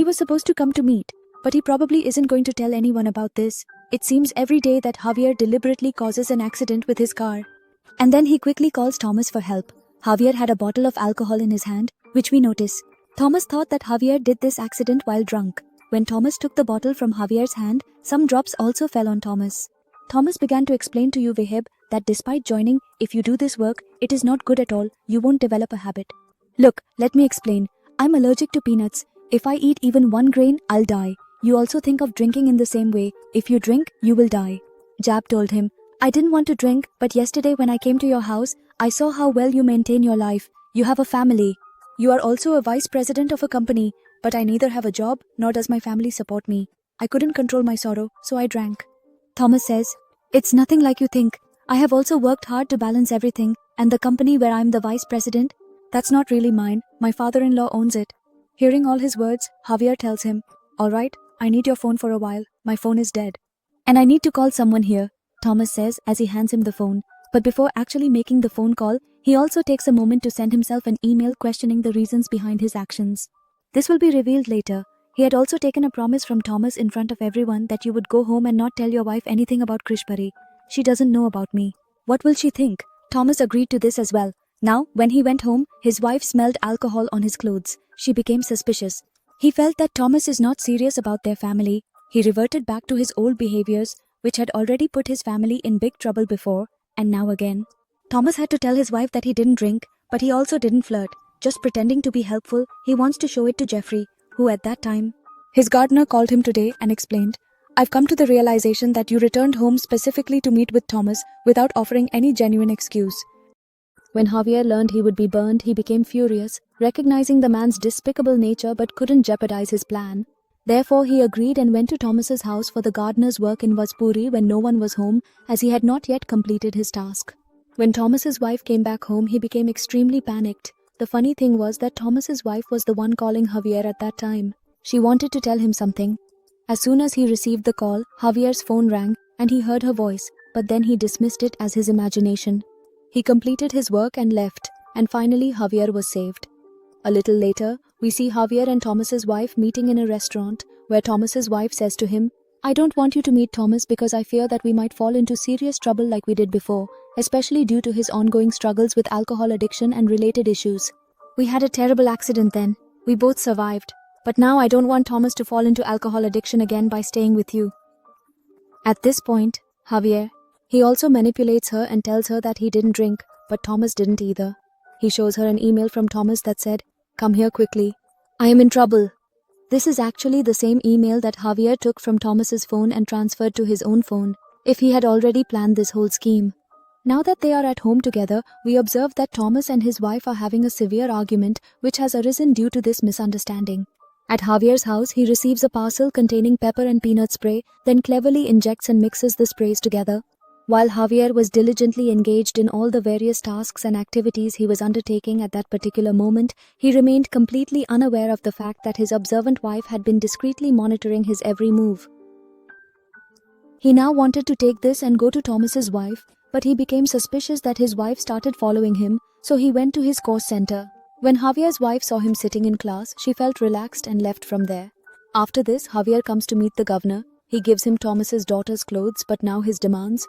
was supposed to come to meet, but he probably isn't going to tell anyone about this. It seems every day that Javier deliberately causes an accident with his car. And then he quickly calls Thomas for help. Javier had a bottle of alcohol in his hand, which we notice. Thomas thought that Javier did this accident while drunk. When Thomas took the bottle from Javier's hand, some drops also fell on Thomas. Thomas began to explain to you, Wahib, that despite joining, if you do this work, it is not good at all. You won't develop a habit. Look, let me explain. I'm allergic to peanuts. If I eat even one grain, I'll die. You also think of drinking in the same way. If you drink, you will die. Jab told him, I didn't want to drink, but yesterday when I came to your house, I saw how well you maintain your life. You have a family. You are also a vice president of a company, but I neither have a job nor does my family support me. I couldn't control my sorrow, so I drank. Thomas says, it's nothing like you think. I have also worked hard to balance everything, and the company where I'm the vice president, that's not really mine. My father-in-law owns it. Hearing all his words, Javier tells him, all right, I need your phone for a while. My phone is dead. And I need to call someone here, Thomas says as he hands him the phone. But before actually making the phone call, he also takes a moment to send himself an email questioning the reasons behind his actions. This will be revealed later. He had also taken a promise from Thomas in front of everyone that you would go home and not tell your wife anything about Krishpari. She doesn't know about me. What will she think? Thomas agreed to this as well. Now, when he went home, his wife smelled alcohol on his clothes. She became suspicious. He felt that Thomas is not serious about their family. He reverted back to his old behaviors, which had already put his family in big trouble before, and now again. Thomas had to tell his wife that he didn't drink, but he also didn't flirt. Just pretending to be helpful, he wants to show it to Jeffrey, who at that time, his gardener called him today and explained, I've come to the realization that you returned home specifically to meet with Thomas without offering any genuine excuse. When Javier learned he would be burned, he became furious, recognizing the man's despicable nature but couldn't jeopardize his plan. Therefore, he agreed and went to Thomas's house for the gardener's work in Vaspuri when no one was home, as he had not yet completed his task. When Thomas's wife came back home, he became extremely panicked. The funny thing was that Thomas's wife was the one calling Javier at that time. She wanted to tell him something. As soon as he received the call, Javier's phone rang and he heard her voice, but then he dismissed it as his imagination. He completed his work and left, and finally Javier was saved. A little later, we see Javier and Thomas's wife meeting in a restaurant, where Thomas's wife says to him, I don't want you to meet Thomas because I fear that we might fall into serious trouble like we did before, especially due to his ongoing struggles with alcohol addiction and related issues. We had a terrible accident then. We both survived. But now I don't want Thomas to fall into alcohol addiction again by staying with you. At this point, Javier, he also manipulates her and tells her that he didn't drink, but Thomas didn't either. He shows her an email from Thomas that said, come here quickly. I am in trouble. This is actually the same email that Javier took from Thomas's phone and transferred to his own phone, if he had already planned this whole scheme. Now that they are at home together, we observe that Thomas and his wife are having a severe argument which has arisen due to this misunderstanding. At Javier's house, he receives a parcel containing pepper and peanut spray, then cleverly injects and mixes the sprays together. While Javier was diligently engaged in all the various tasks and activities he was undertaking at that particular moment, he remained completely unaware of the fact that his observant wife had been discreetly monitoring his every move. He now wanted to take this and go to Thomas's wife, but he became suspicious that his wife started following him, so he went to his course center. When Javier's wife saw him sitting in class, she felt relaxed and left from there. After this, Javier comes to meet the governor. He gives him Thomas's daughter's clothes, but now his demands,